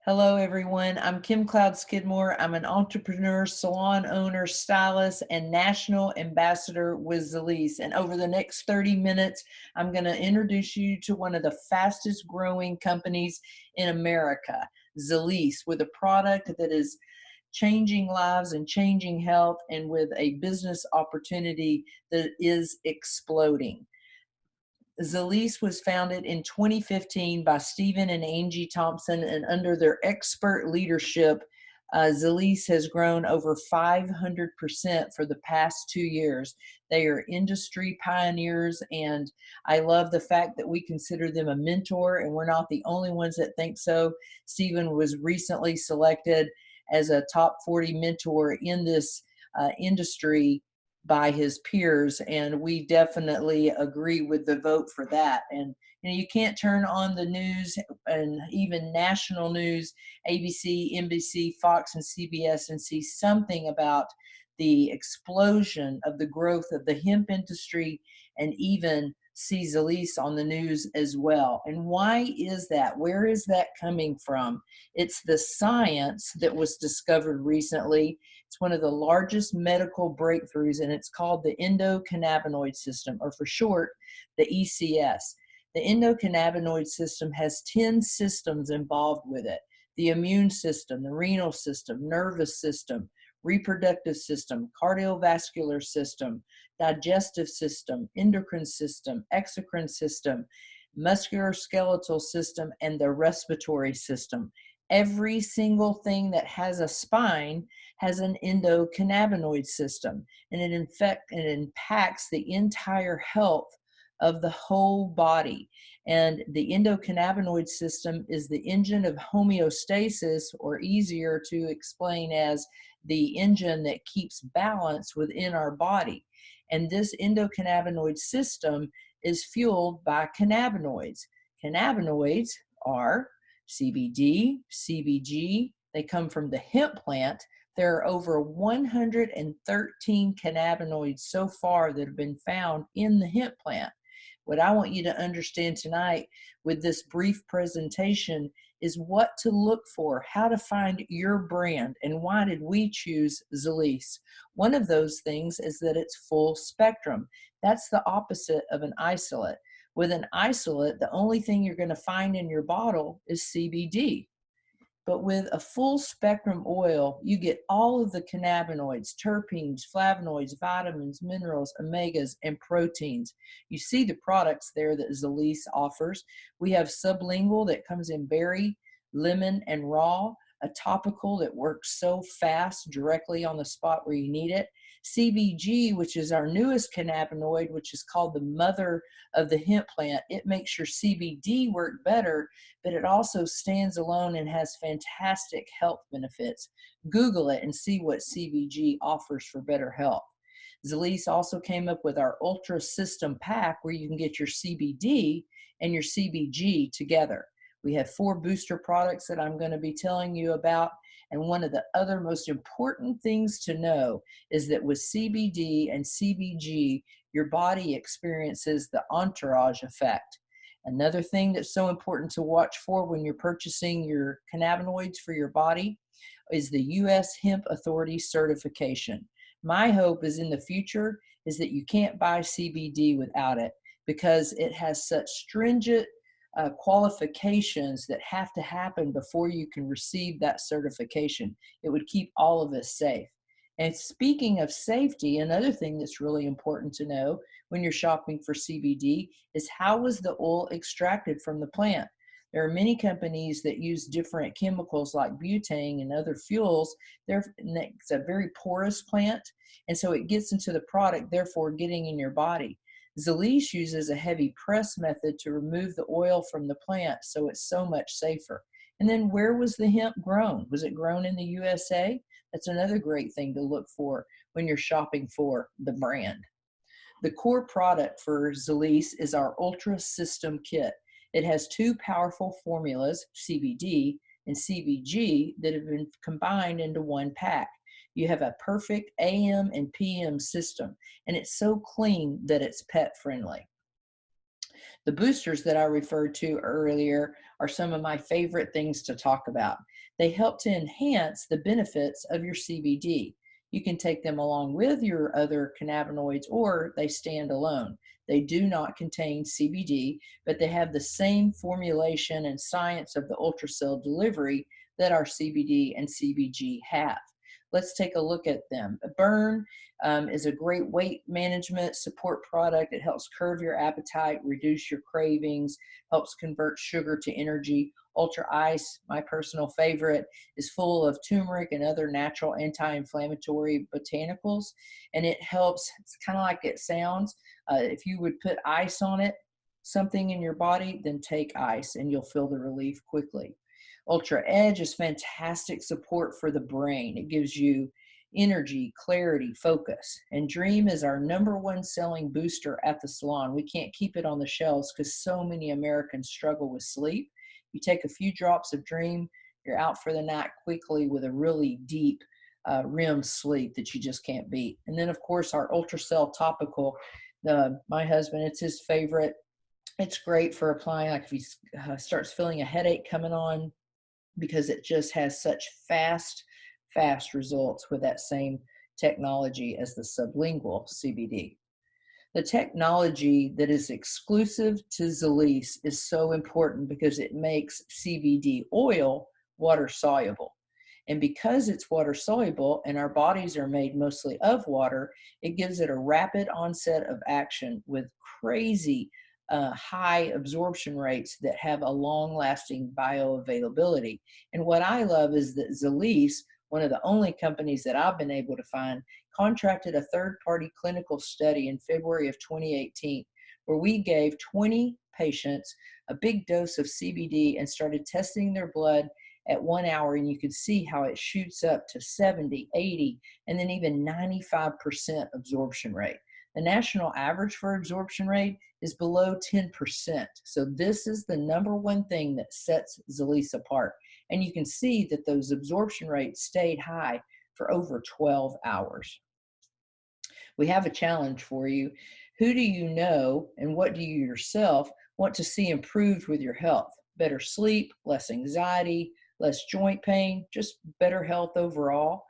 Hello, everyone. I'm Kim Cloud Skidmore. I'm an entrepreneur, salon owner, stylist, and national ambassador with Zilis. And over the next 30 minutes, I'm going to introduce you to one of the fastest growing companies in America, Zilis, with a product that is changing lives and changing health, and with a business opportunity that is exploding. Zilis was founded in 2015 by Stephen and Angie Thompson, and under their expert leadership, Zilis has grown over 500% for the past 2 years. They are industry pioneers, and I love the fact that we consider them a mentor, and we're not the only ones that think so. Stephen was recently selected as a top 40 mentor in this industry by his peers, and we definitely agree with the vote for that. And you can't turn on the news, and even national news, ABC, NBC, Fox, and CBS, and see something about the explosion of the growth of the hemp industry, and even see Zilis on the news as well. And why is that? Where is that coming from? It's the science that was discovered recently. It's one of the largest medical breakthroughs, and it's called the endocannabinoid system, or for short, the ECS. The endocannabinoid system has 10 systems involved with it: the immune system, the renal system, nervous system, reproductive system, cardiovascular system, digestive system, endocrine system, exocrine system, musculoskeletal system, and the respiratory system. Every single thing that has a spine has an endocannabinoid system, and it impacts the entire health of the whole body. And the endocannabinoid system is the engine of homeostasis, or easier to explain as the engine that keeps balance within our body. And this endocannabinoid system is fueled by cannabinoids. Cannabinoids are CBD, CBG. They come from the hemp plant. There are over 113 cannabinoids so far that have been found in the hemp plant. What I want you to understand tonight with this brief presentation is what to look for, how to find your brand, and why did we choose Zilis. One of those things is that it's full spectrum. That's the opposite of an isolate. With an isolate, the only thing you're going to find in your bottle is CBD. But with a full spectrum oil, you get all of the cannabinoids, terpenes, flavonoids, vitamins, minerals, omegas, and proteins. You see the products there that Zilis offers. We have sublingual that comes in berry, lemon, and raw, a topical that works so fast directly on the spot where you need it. CBG, which is our newest cannabinoid, which is called the mother of the hemp plant. It makes your CBD work better, but it also stands alone and has fantastic health benefits. Google it and see what CBG offers for better health. Zilis also came up with our Ultra System Pack, where you can get your CBD and your CBG together. We have 4 booster products that I'm going to be telling you about. And one of the other most important things to know is that with CBD and CBG, your body experiences the entourage effect. Another thing that's so important to watch for when you're purchasing your cannabinoids for your body is the U.S. Hemp Authority certification. My hope is in the future is that you can't buy CBD without it, because it has such stringent qualifications that have to happen before you can receive that certification. It would keep all of us safe. And speaking of safety, another thing that's really important to know when you're shopping for CBD is how was the oil extracted from the plant. There are many companies that use different chemicals like butane and other fuels. It's a very porous plant, and so it gets into the product, therefore getting in your body. Zilis uses a heavy press method to remove the oil from the plant, so it's so much safer. And then where was the hemp grown? Was it grown in the USA? That's another great thing to look for when you're shopping for the brand. The core product for Zilis is our Ultra System Kit. It has 2 powerful formulas, CBD and CBG, that have been combined into one pack. You have a perfect AM and PM system, and it's so clean that it's pet friendly. The boosters that I referred to earlier are some of my favorite things to talk about. They help to enhance the benefits of your CBD. You can take them along with your other cannabinoids or they stand alone. They do not contain CBD, but they have the same formulation and science of the ultracell delivery that our CBD and CBG have. Let's take a look at them. Burn is a great weight management support product. It helps curb your appetite, reduce your cravings, helps convert sugar to energy. Ultra Ice, my personal favorite, is full of turmeric and other natural anti-inflammatory botanicals, and it helps. It's kind of like it sounds. If you would put ice on it, something in your body, then take ice and you'll feel the relief quickly. Ultra Edge is fantastic support for the brain. It gives you energy, clarity, focus. And Dream is our #1 selling booster at the salon. We can't keep it on the shelves because so many Americans struggle with sleep. You take a few drops of Dream, you're out for the night quickly with a really deep REM sleep that you just can't beat. And then, of course, our Ultracell topical. My husband, it's his favorite. It's great for applying, like if he starts feeling a headache coming on, because it just has such fast results with that same technology as the sublingual CBD. The technology that is exclusive to Zilis is so important because it makes CBD oil water soluble. And because it's water soluble and our bodies are made mostly of water, it gives it a rapid onset of action with crazy high absorption rates that have a long-lasting bioavailability. And what I love is that Zilis, one of the only companies that I've been able to find, contracted a third-party clinical study in February of 2018, where we gave 20 patients a big dose of CBD and started testing their blood at 1 hour, and you could see how it shoots up to 70, 80, and then even 95% absorption rate. The national average for absorption rate is below 10%. So this is the #1 thing that sets Zilis apart. And you can see that those absorption rates stayed high for over 12 hours. We have a challenge for you. Who do you know and what do you yourself want to see improved with your health? Better sleep, less anxiety, less joint pain, just better health overall.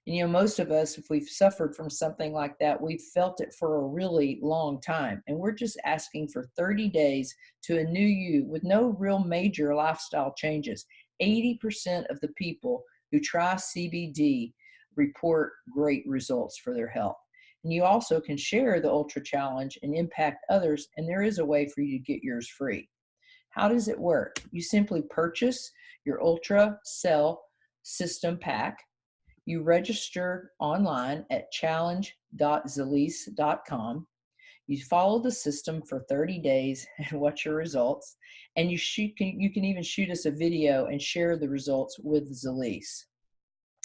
And most of us, if we've suffered from something like that, we've felt it for a really long time. And we're just asking for 30 days to a new you with no real major lifestyle changes. 80% of the people who try CBD report great results for their health. And you also can share the Ultra Challenge and impact others, and there is a way for you to get yours free. How does it work? You simply purchase your Ultra Cell System Pack. You register online at challenge.zilis.com. You follow the system for 30 days and watch your results. And you can even shoot us a video and share the results with Zilis.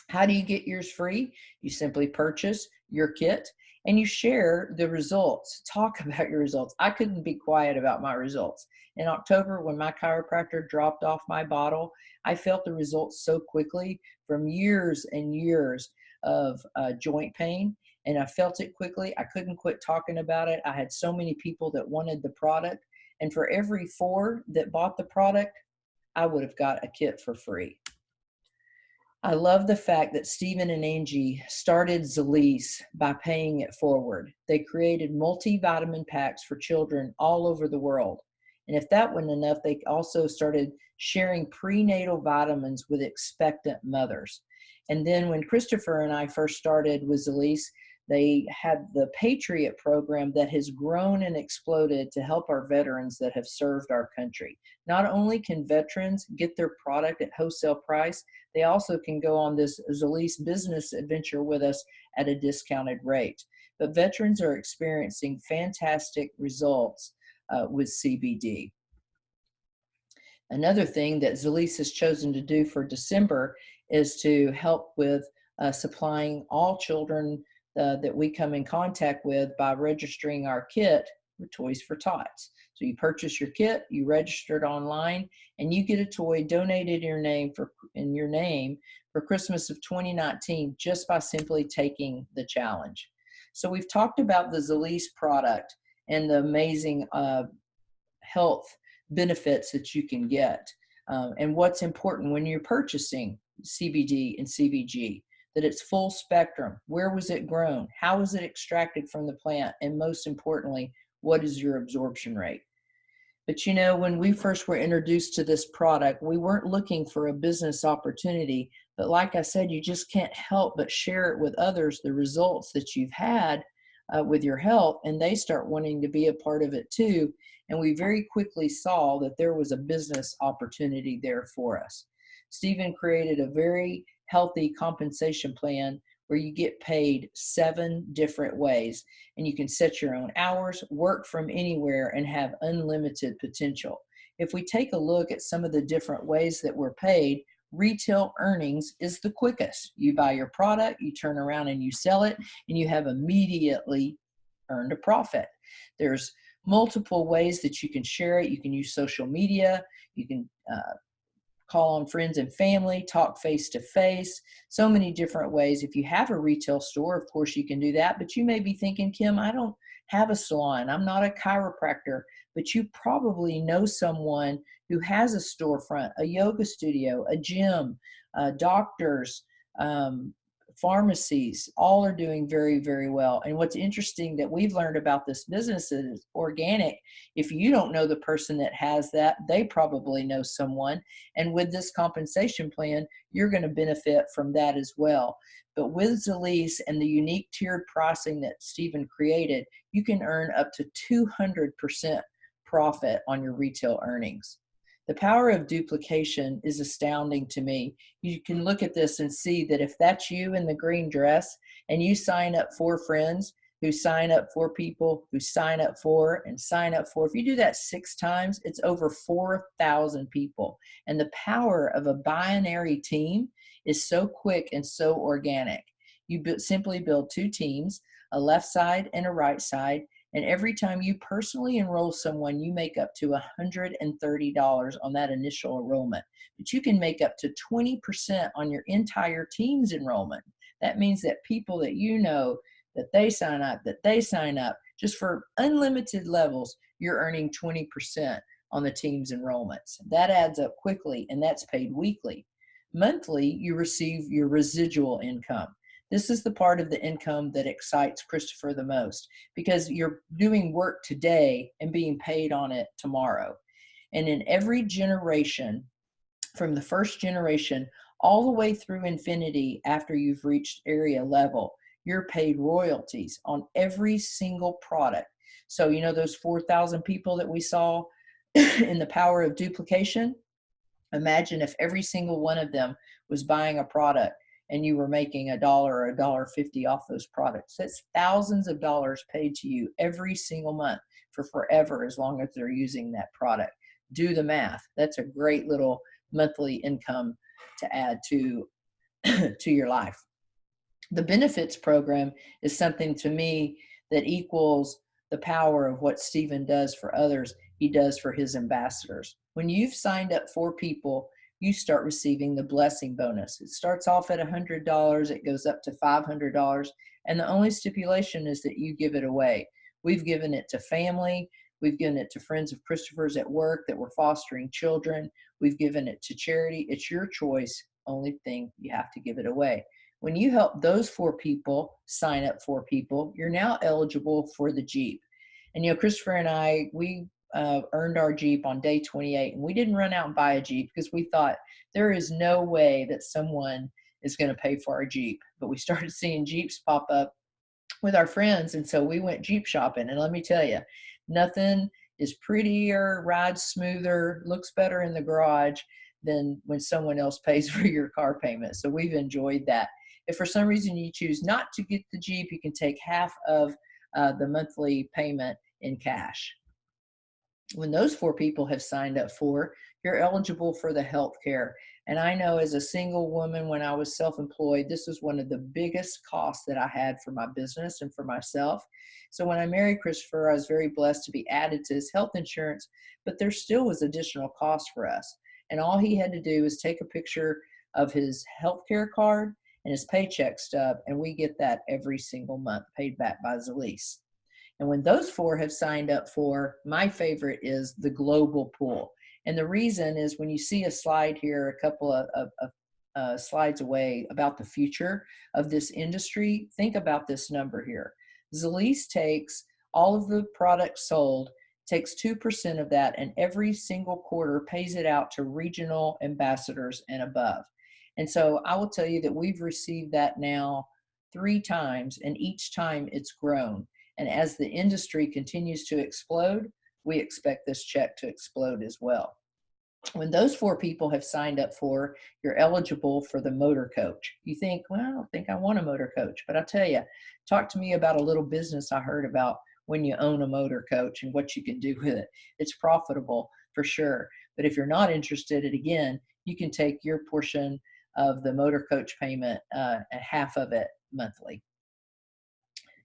How do you get yours free? You simply purchase your kit and you share the results. Talk about your results. I couldn't be quiet about my results. In October, when my chiropractor dropped off my bottle, I felt the results so quickly from years and years of joint pain. And I felt it quickly. I couldn't quit talking about it. I had so many people that wanted the product. And for every 4 that bought the product, I would have got a kit for free. I love the fact that Stephen and Angie started Zilis by paying it forward. They created multivitamin packs for children all over the world. And if that wasn't enough, they also started sharing prenatal vitamins with expectant mothers. And then when Christopher and I first started with Zilis, they had the Patriot program that has grown and exploded to help our veterans that have served our country. Not only can veterans get their product at wholesale price, they also can go on this Zilis business adventure with us at a discounted rate. But veterans are experiencing fantastic results with CBD. Another thing that Zilis has chosen to do for December is to help with supplying all children that we come in contact with by registering our kit with Toys for Tots. So you purchase your kit, you register it online, and you get a toy donated in your name for Christmas of 2019 just by simply taking the challenge. So we've talked about the Zilis product and the amazing health benefits that you can get and what's important when you're purchasing CBD and CBG, that it's full spectrum. Where was it grown? How was it extracted from the plant? And most importantly, what is your absorption rate? But you know, when we first were introduced to this product, we weren't looking for a business opportunity. But like I said, you just can't help but share it with others, the results that you've had with your health, and they start wanting to be a part of it too. And we very quickly saw that there was a business opportunity there for us. Stephen created a very healthy compensation plan where you get paid 7 different ways, and you can set your own hours, work from anywhere, and have unlimited potential. If we take a look at some of the different ways that we're paid, retail earnings is the quickest. You buy your product, you turn around and you sell it, and you have immediately earned a profit. There's multiple ways that you can share it. You can use social media, you can call on friends and family, talk face to face, so many different ways. If you have a retail store, of course you can do that, but you may be thinking, Kim, I don't have a salon, I'm not a chiropractor, but you probably know someone who has a storefront, a yoga studio, a gym, doctors, pharmacies, all are doing very, very well. And what's interesting that we've learned about this business is organic. If you don't know the person that has that, they probably know someone. And with this compensation plan, you're going to benefit from that as well. But with Zilis and the unique tiered pricing that Stephen created, you can earn up to 200% profit on your retail earnings. The power of duplication is astounding to me. You can look at this and see that if that's you in the green dress and you sign up 4 friends who sign up 4 people who sign up 4 and sign up 4, if you do that 6 times, it's over 4,000 people. And the power of a binary team is so quick and so organic. You simply build 2 teams, a left side and a right side. And every time you personally enroll someone, you make up to $130 on that initial enrollment. But you can make up to 20% on your entire team's enrollment. That means that people that you know, that they sign up, just for unlimited levels, you're earning 20% on the team's enrollments. That adds up quickly, and that's paid weekly. Monthly, you receive your residual income. This is the part of the income that excites Christopher the most, because you're doing work today and being paid on it tomorrow. And in every generation, from the first generation all the way through infinity, after you've reached area level, you're paid royalties on every single product. So, you know, those 4,000 people that we saw in the power of duplication? Imagine if every single one of them was buying a product and you were making $1 or $1.50 off those products. That's thousands of dollars paid to you every single month for forever, as long as they're using that product. Do the math. That's a great little monthly income to add to, to your life. The benefits program is something to me that equals the power of what Stephen does for others, he does for his ambassadors. When you've signed up 4 people, you start receiving the blessing bonus. It starts off at $100, it goes up to $500, and the only stipulation is that you give it away. We've given it to family, we've given it to friends of Christopher's at work that were fostering children, we've given it to charity. It's your choice, only thing you have to give it away. When you help those 4 people sign up 4 people, you're now eligible for the Jeep. And you know, Christopher and I, we earned our Jeep on day 28, and we didn't run out and buy a Jeep because we thought there is no way that someone is going to pay for our Jeep. But we started seeing Jeeps pop up with our friends, and so we went Jeep shopping. And let me tell you, nothing is prettier, rides smoother, looks better in the garage than when someone else pays for your car payment. So we've enjoyed that. If for some reason you choose not to get the Jeep, you can take half of the monthly payment in cash. When those 4 people have signed up for, you're eligible for the health care. And I know as a single woman, when I was self-employed, this was one of the biggest costs that I had for my business and for myself. So when I married Christopher, I was very blessed to be added to his health insurance, but there still was additional cost for us. And all he had to do is take a picture of his health care card and his paycheck stub, and we get that every single month paid back by Zilis. And when those 4 have signed up for, my favorite is the global pool. And the reason is when you see a slide here, a couple of slides away about the future of this industry, think about this number here. Zilis takes all of the products sold, takes 2% of that, and every single quarter pays it out to regional ambassadors and above. And so I will tell you that we've received that now 3 times, and each time it's grown. And as the industry continues to explode, we expect this check to explode as well. When those 4 people have signed up for, you're eligible for the motor coach. You think, well, I don't think I want a motor coach, but I'll tell you, talk to me about a little business I heard about when you own a motor coach and what you can do with it. It's profitable for sure. But if you're not interested, again, you can take your portion of the motor coach payment, half of it monthly.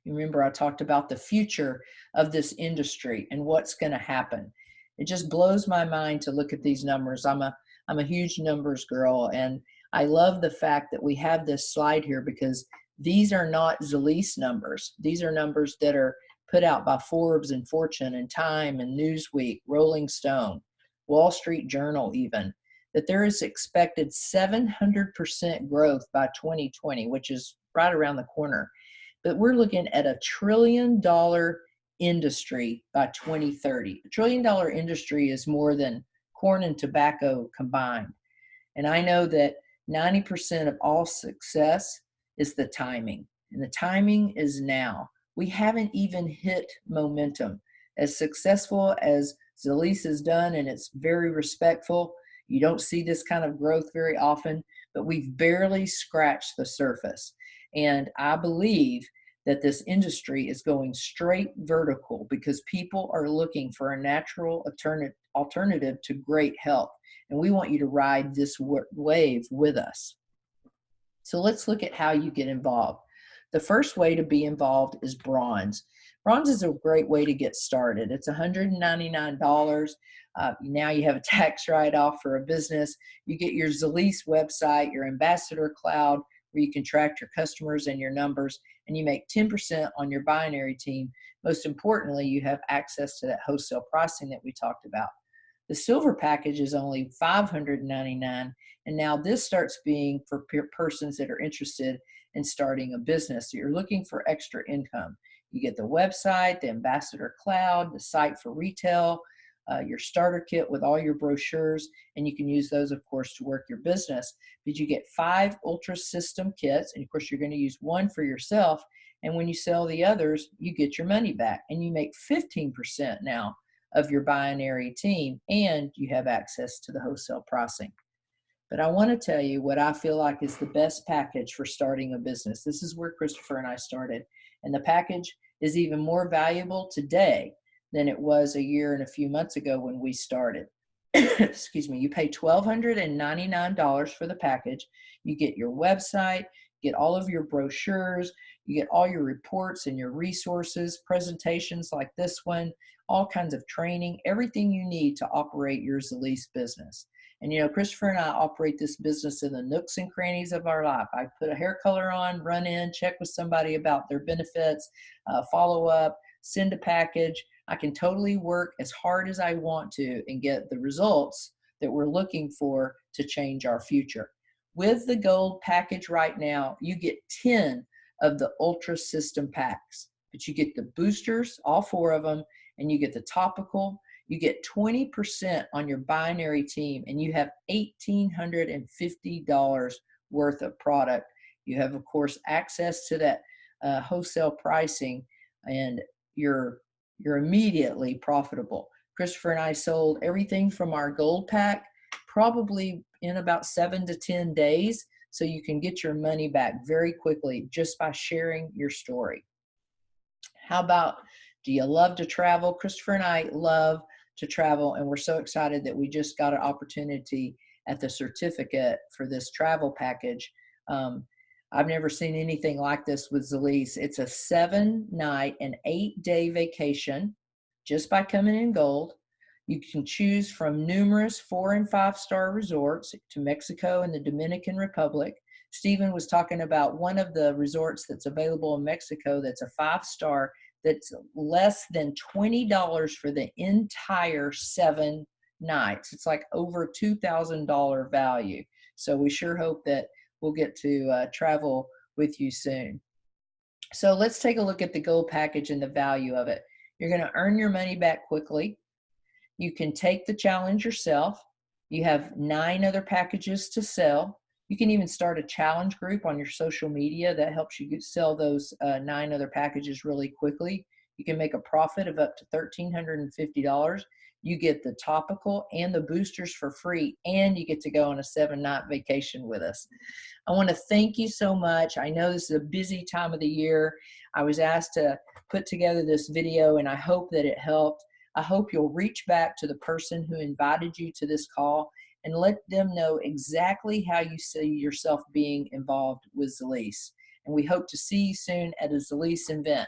You remember I talked about the future of this industry and what's going to happen. It just blows my mind to look at these numbers. I'm a huge numbers girl, and I love the fact that we have this slide here because these are not Zilis numbers. These are numbers that are put out by Forbes and Fortune and Time and Newsweek, Rolling Stone, Wall Street Journal even, that there is expected 700% growth by 2020, which is right around the corner. But we're looking at $1 trillion industry by 2030. $1 trillion industry is more than corn and tobacco combined. And I know that 90% of all success is the timing, and the timing is now. We haven't even hit momentum. As successful as Zilis has done, and it's very respectful, you don't see this kind of growth very often, but we've barely scratched the surface. And I believe that this industry is going straight vertical because people are looking for a natural alternative to great health. And we want you to ride this wave with us. So let's look at how you get involved. The first way to be involved is bronze. Bronze is a great way to get started. It's $199. Now you have a tax write-off for a business. You get your Zilis website, your ambassador cloud, where you can track your customers and your numbers, and you make 10% on your binary team. Most importantly, you have access to that wholesale pricing that we talked about. The silver package is only $599, and now this starts being for persons that are interested in starting a business. So you're looking for extra income. You get the website, the ambassador cloud, the site for retail, your starter kit with all your brochures, and you can use those, of course, to work your business. But you get 5 Ultra System kits, and of course, you're going to use one for yourself. And when you sell the others, you get your money back, and you make 15% now of your binary team, and you have access to the wholesale pricing. But I want to tell you what I feel like is the best package for starting a business. This is where Christopher and I started, and the package is even more valuable today than it was a year and a few months ago when we started. Excuse me. You pay $1,299 for the package. You get your website, get all of your brochures, you get all your reports and your resources, presentations like this one, all kinds of training, everything you need to operate your Zilis business. And you know, Christopher and I operate this business in the nooks and crannies of our life. I put a hair color on, run in, check with somebody about their benefits, follow up, send a package. I can totally work as hard as I want to and get the results that we're looking for to change our future. With the gold package right now, you get 10 of the Ultra System packs, but you get the boosters, all 4 of them, and you get the topical. You get 20% on your binary team, and you have $1,850 worth of product. You have, of course, access to that wholesale pricing, and you're immediately profitable. Christopher and I sold everything from our gold pack probably in about 7 to 10 days, so you can get your money back very quickly just by sharing your story. How about, do you love to travel? Christopher and I love to travel, and we're so excited that we just got an opportunity at the certificate for this travel package. I've never seen anything like this with Zilis. It's a 7-night and 8-day vacation just by coming in gold. You can choose from numerous 4- and 5-star resorts to Mexico and the Dominican Republic. Stephen was talking about one of the resorts that's available in Mexico that's a 5-star that's less than $20 for the entire 7 nights. It's like over $2,000 value. So we sure hope that we'll get to travel with you soon. So let's take a look at the gold package and the value of it. You're going to earn your money back quickly. You can take the challenge yourself. You have 9 other packages to sell. You can even start a challenge group on your social media that helps you sell those 9 other packages really quickly. You can make a profit of up to $1,350. You get the topical and the boosters for free, and you get to go on a 7-night vacation with us. I want to thank you so much. I know this is a busy time of the year. I was asked to put together this video, and I hope that it helped. I hope you'll reach back to the person who invited you to this call and let them know exactly how you see yourself being involved with Zilis. And we hope to see you soon at a Zilis event.